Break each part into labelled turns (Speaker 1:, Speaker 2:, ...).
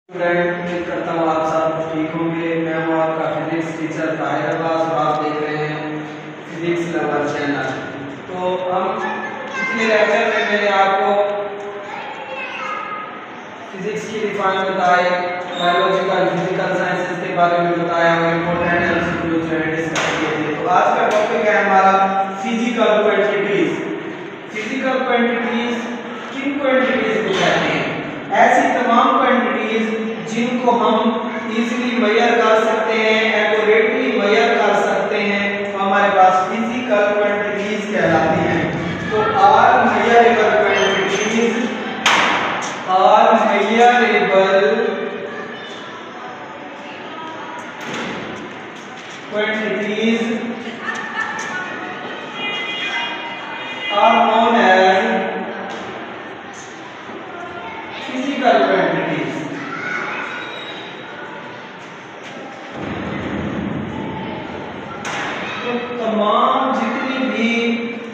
Speaker 1: Student, उम्मीद करता हूँ आप सब ठीक होंगे। मैं हूँ आपका फिजिक्स टीचर ताहिर अब्बास और आप देख रहे हैं फिजिक्स लवर चैनल। तो हम पिछले लेक्चर में मैंने आपको फिजिक्स की डिफाइन बताई, बायोलॉजिकल फिजिकल साइंसेस के बारे में बताया और इम्पोर्टेंट एमसीक्यूज जो है डिस्कस किए थे। तो आज का टॉपिक है हमारा फिजिकल क्वांटिटीज। फिजिकल क्वांटिटीज किन क्वांटिटीज को कहते हैं? ऐसी तमाम क्वांटिटीज जिनको हम इजीली मेजर कर सकते हैं, एक्यूरेटली मेजर कर सकते हैं, तो हमारे पास फिजिकल क्वांटिटीज कहलाती हैं। तो are measurable quantities, are measurable quantities are known as physical quantities. तो तमाम जितनी भी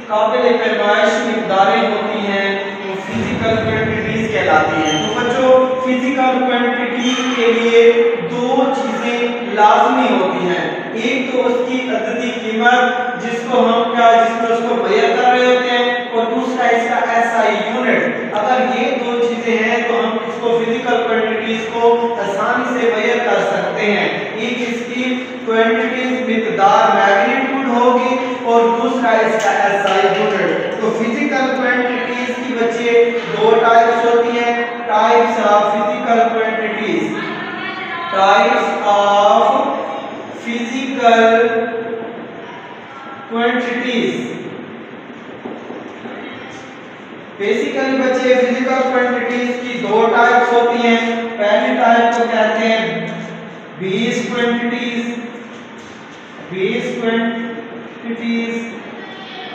Speaker 1: काबिल पैमाइश मिक़दारें होती हैं वो फिजिकल क्वांटिटीज कहलाती हैं। तो बच्चों, फिजिकल क्वांटिटी के लिए दो चीजें लाजमी होती हैं। एक तो उसकी अददी कीमत जिसको हम जिसमें उसको मेजर कर रहे होते हैं, और दूसरा इसका एसआई यूनिट। अगर ये दो चीजें हैं तो हम इसको फिजिकल क्वांटिटीज को आसानी से मेजर कर सकते हैं। एक इसकी क्वांटिटीज मिक़दार मैग्नीट्यूड होगी और दूसरा इसका एसआई यूनिट। तो फिजिकल क्वांटिटीज की बच्चे दो टाइप्स होती हैं। Types of physical quantities, types of physical quantities. Basically बच्चे फिजिकल क्वांटिटीज की दो टाइप्स होती हैं। पहली टाइप को कहते हैं बेस क्वांटिटीज, बेस क्वांटिटीज,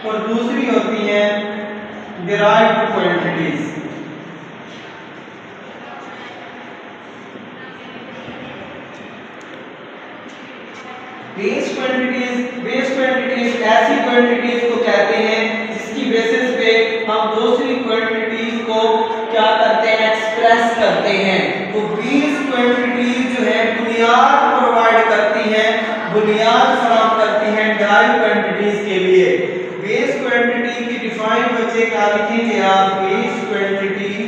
Speaker 1: और दूसरी होती है डिराइव्ड क्वांटिटीज। बेस क्वांटिटीज ऐसी क्वांटिटीज को कहते हैं जिसकी बेसिस पे हम दूसरी क्वांटिटीज को क्या करते हैं, एक्सप्रेस करते हैं। तो बेस क्वांटिटीज जो है बुनियाद प्रोवाइड करती हैं, बुनियाद फराहम करती हैं डिराइव्ड क्वांटिटीज के लिए। बेस क्वांटिटी की डिफाइन बच्चे क्या लिखेंगे आप? Base quantities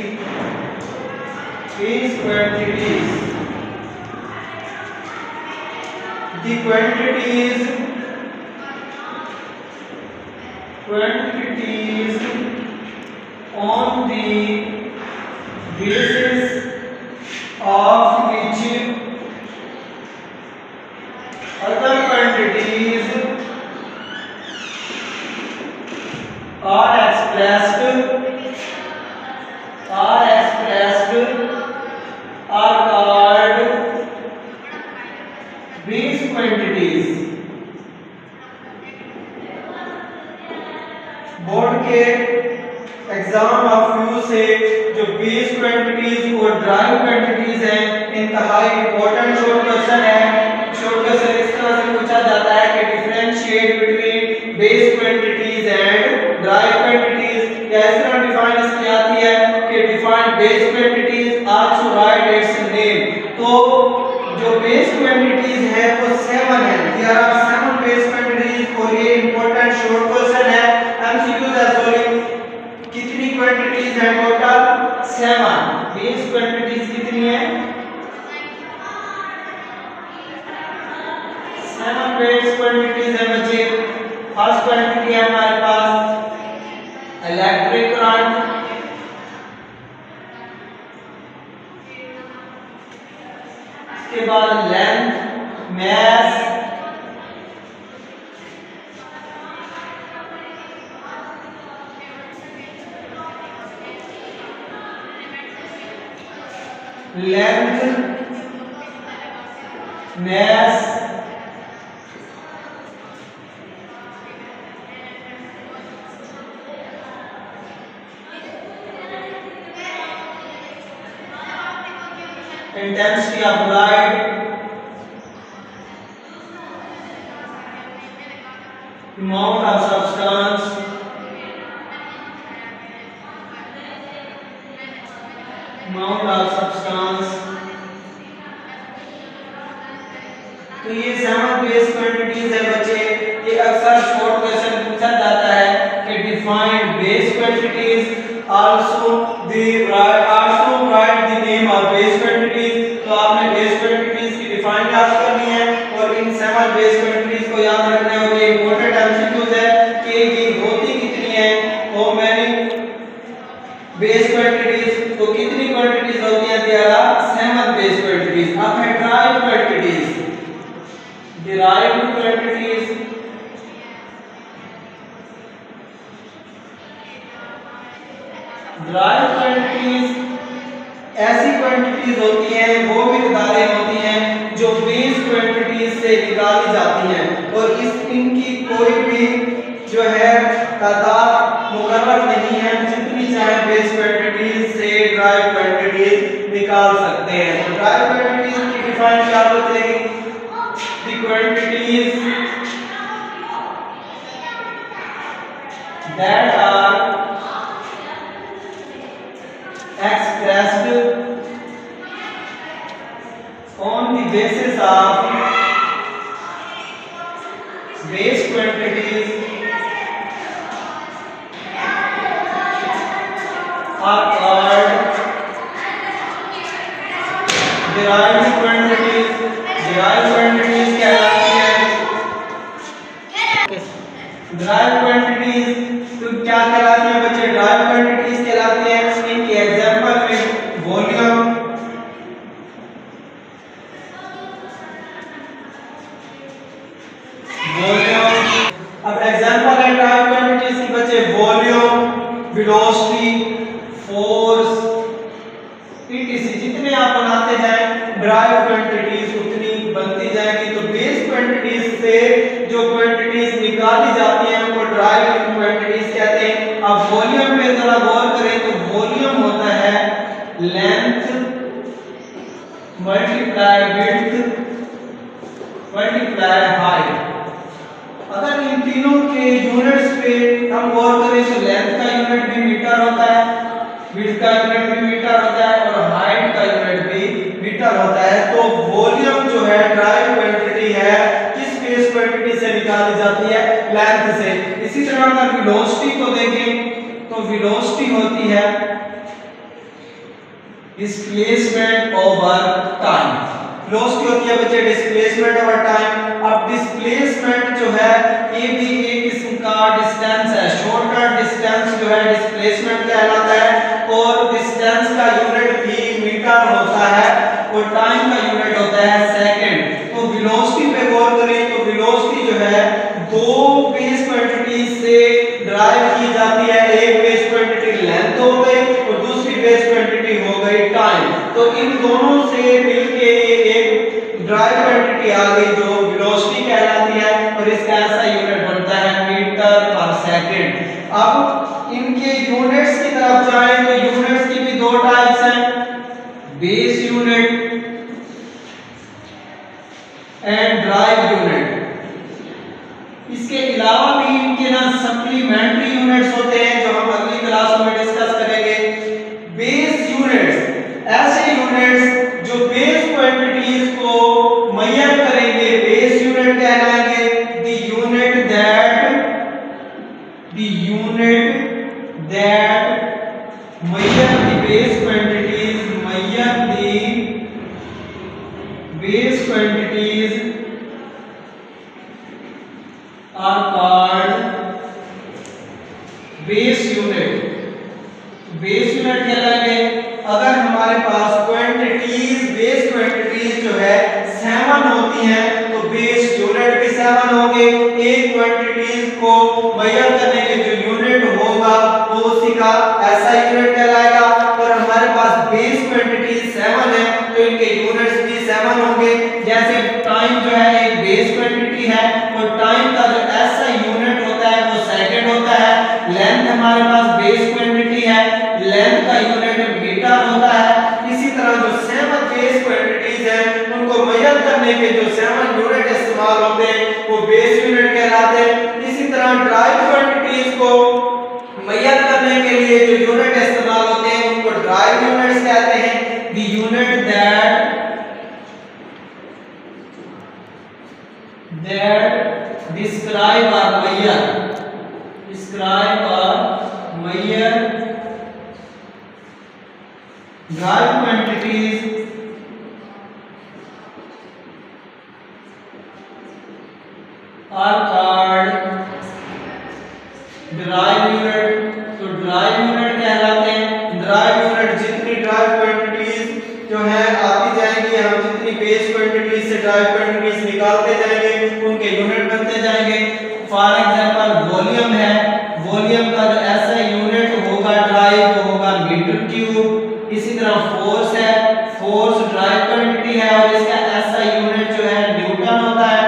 Speaker 1: the quantities on the basis of which other quantities are expressed are called base quantities. Board के एग्जाम ऑफ व्यू से जो बेस क्वांटिटीज और ड्राइव क्वांटिटीज हैं, इंतहाई इंपॉर्टेंट शॉर्ट क्वेश्चन है। शॉर्ट क्वेश्चन इस तरह से पूछा जाता है कि differentiate between base quantities and drive quantities. या इस तरह डिफाइन इसकी आती है कि define base quantities, also right it's name. तो जो बेस क्वांटिटीज है वो 7 है। देयर आर 7 बेस क्वांटिटीज और ये इंपॉर्टेंट शॉर्ट क्वेश्चन है। एमसीक्यूज है सॉरी। कितनी क्वांटिटीज है टोटल? 7 बेस क्वांटिटीज कितनी है? 7 बेस क्वांटिटीज है बच्चे। फर्स्ट क्वांटिटी है हमारे पास इलेक्ट्रिक करंट, के बाद length, mass, intensity of light, amount of substance, amount of substance, तो ये सेवन बेस क्वांटिटीज है बच्चे। ये अक्सर शॉर्ट क्वेश्चन पूछा जाता है कि define base quantities, also right the name of base quantities. तो आपने बेस क्वांटिटीज की डिफाइन याद करनी है और इन सेवन बेस क्वांटिटीज को याद रखना है। और ये इंपॉर्टेंट एमसीक्यूज है कि ये होती कितनी है, हाउ मेनी बेस क्वांटिटीज, तो कितनी क्वांटिटीज होती है, there are seven base quantities. अब है derived quantities, derived quantities, derived quantities ऐसी क्वांटिटीज होती हैं, वो मिकदारें होती हैं जो बेस क्वांटिटीज से निकाली जाती हैं और इनकी कोई भी जो है तादाद मुकर्रर नहीं है, जितनी चाहे बेस क्वांटिटीज से ड्राइव क्वांटिटीज निकाल सकते हैं। तो ड्राइव क्वांटिटीज की डिफाइन क्या बचेगी, the quantities that are expressed on the basis of base quantities are called derived quantities। derived quantities कहलाती है derived quantities। तो क्या कहलाती है बच्चे, derived quantities कहलाती है। इनके एग्जांपल में वॉल्यूम, अब एग्जांपल है derived quantities की बच्चे, वॉल्यूम, वेलोसिटी, फोर्स, etc। जितने आप बनाते जाएं derived quantities उतनी बनती जाएगी। तो बेस क्वांटिटीज से जो क्वांटिटीज निकाली जाती हैं उनको derived क्वांटिटीज कहते हैं। अब वॉल्यूम पे जरा गौर करें तो वॉल्यूम होता है length multiply width multiply height. अगर इन तीनों के यूनिट्स पे हम गौर करें तो लेंथ का यूनिट भी मीटर होता है, विड्थ का यूनिट भी मीटर होता है और हाइट का यूनिट भी मीटर होता है। तो वॉल्यूम जो है ड्राइव क्वांटिटी है, किस बेस क्वांटिटी से निकाली जाती है, लेंथ से। इसी तरह अगर वेलोसिटी को देखें तो वेलोसिटी होती है डिस्प्लेसमेंट ओवर टाइम। वेलोसिटी होती है बच्चे डिस्प्लेसमेंट ओवर टाइम। अब डिस्प्लेसमेंट जो है ये भी एक किस्म का डिस्टेंस है, शॉर्टर डिस्टेंस जो है डिस्प्लेसमेंट कहलाता है और डिस्टेंस का यूनिट भी मीटर होता है और टाइम का यूनिट होता है सेकंड। तो वेलोसिटी पे गौर करें तो वेलोसिटी जो है दो बेस क्वांटिटी से ड्राइव की जाती है। एक बेस क्वांटिटी लेंथ हो गई और दूसरी बेस क्वांटिटी हो गई टाइम। तो इन दोनों से मिलके एक ड्राइव क्वांटिटी आ गई जो वेलोसिटी कहलाती है और इसका ऐसा यूनिट बनता है मीटर पर सेकंड। अब इनके यूनिट्स की तरफ जाएं तो यूनिट्स की भी दो टाइप्स हैं, base unit and drive unit. इसके अलावा भी इनके ना सप्लीमेंट्री यूनिट्स होते हैं जो हम अगली क्लास में डिस्कस करेंगे। बेस यूनिट्स ऐसे यूनिट्स जो बेस क्वांटिटीज को मेजर करेंगे, बेस यूनिट कहलाएंगे। The unit that measure the base quantities, measure the base quantities are called base unit। Base unit कहलाएंगे। अगर हमारे पास क्वांटिटीज बेस क्वांटिटीज जो है 7 होती हैं तो बेस यूनिट भी 7 होंगे। एक क्वांटिटीज को मेजर करने के जो यूनिट होगा वो उसी का ऐसा यूनिट कहलाएगा। और हमारे पास बेस क्वांटिटीज 7 है तो इनके यूनिट्स भी 7 होंगे। जैसे टाइम जो है एक बेस क्वांटिटी है और टाइम का जो ऐसा यूनिट होता है वो सेकंड होता है। लेंथ हमारे पास बेस क्वांटिटी है, लेंथ का यूनिट मीटर होता है। इसी तरह जो 7 बेस क्वांटिटीज हैं उनको मेजर करने के जो 7 यूनिट इस्तेमाल होते हैं वो बेस यूनिट कहलाते हैं। इसी तरह ड्राइव क्वांटिटीज को मेजर करने के लिए जो यूनिट इस्तेमाल होते हैं उनको ड्राइव यूनिट्स कहते हैं। The unit that that describe or measure dry quantities are called dry unit। तो dry unit कहलाते हैं dry unit जितनी dry quantities जो है आती जाएंगी, हम जितनी बेस क्वांटिटीज से dry quantities निकालते जाएंगे उनके यूनिट बनते जाएंगे। फॉर एग्जांपल वॉल्यूम है, वॉल्यूम का जो ऐसा यूनिट होगा ड्राई वो होगा मीटर क्यूब। इसी तरह फोर्स है, फोर्स ड्राई क्वांटिटी है और इसका ऐसा यूनिट जो है न्यूटन होता है।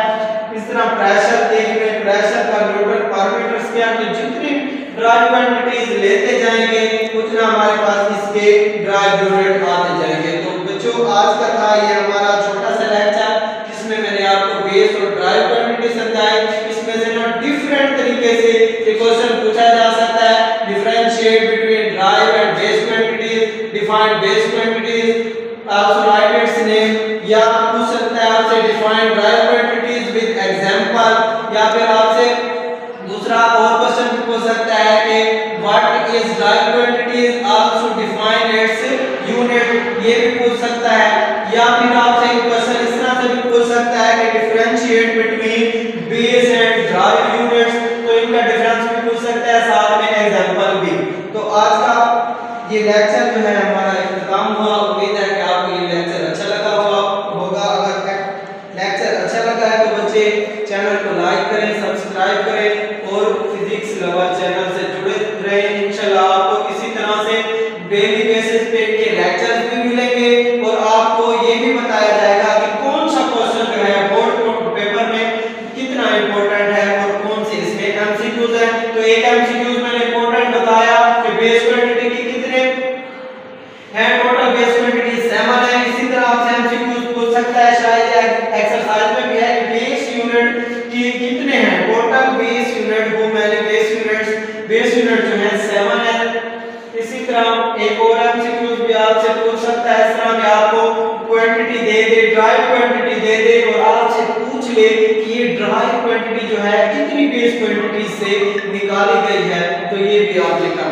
Speaker 1: इस तरह प्रेशर देख रहे हैं, प्रेशर का न्यूटन पर मीटर स्क्वायर। तो जितनी ड्राई क्वांटिटीज लेते जाएंगे उतना हमारे पास इसके ड्राई यूनिट आते जाएंगे। तो बच्चों आज का था ये हमारा छोटा सा लेक्चर जिसमें मैंने आपको बेस और ड्राई क्वांटिटी समझाई। इसमें से ना डिफरेंट तरीके से क्वेश्चन पूछा जा सकता है। Differentiate between dry and base quantities, define base quantities, also right it's name. या पूछ सकता है आपसे define dry quantities with example. या फिर आपसे दूसरा और क्वेश्चन भी पूछ सकता है कि what is dry quantities, also define its unit, ये भी पूछ सकता है। या फिर आपसे एक क्वेश्चन इस तरह से भी पूछ सकता है कि differentiate between base and dry units, तो इनका डिफरेंस भी पूछ सकता है, साथ में एग्जांपल भी। तो आज का ये लेक्चर जो है हमारा इख्तिताम हुआ। उम्मीद है कि आपको ये लेक्चर अच्छा लगा होगा। अगर लेक्चर अच्छा लगा है तो बच्चे चैनल को लाइक करें, सब्सक्राइब करें और फिजिक्स लवर चैनल से जुड़े रहें। इंशाल्लाह आपको इसी तरह से डेली बेसिस पे इनके लेक्चर्स भी मिलेंगे और आपको ये भी बताया जाएगा कि कौन सा क्वेश्चन जो है बोर्ड पेपर में कितना इंपॉर्टेंट है और कौन से इसमें एमसीक्यूज है। तो एक एमसीक्यूज मैंने इंपॉर्टेंट बताया कि बेस क्वांटिटी की कितने है, टोटल बेस क्वांटिटी 7 है। इसी तरह आपसे एमसीक्यूज पूछ सकता है, शायद एक्सरसाइज में भी है कि बेस यूनिट की कितने हैं, टोटल बेस यूनिट वो मैंने बेस यूनिट जो है 7 है। इसी तरह एक और एमसीक्यूज भी आपसे पूछ सकता है, इस तरह कि आपको क्वांटिटी दे दे, ड्राई क्वांटिटी दे दे और आपसे पूछ ले कि ये ड्राई क्वांटिटी जो है कितनी बेस क्वांटिटी से निकाली गई है, तो ये भी आपने करना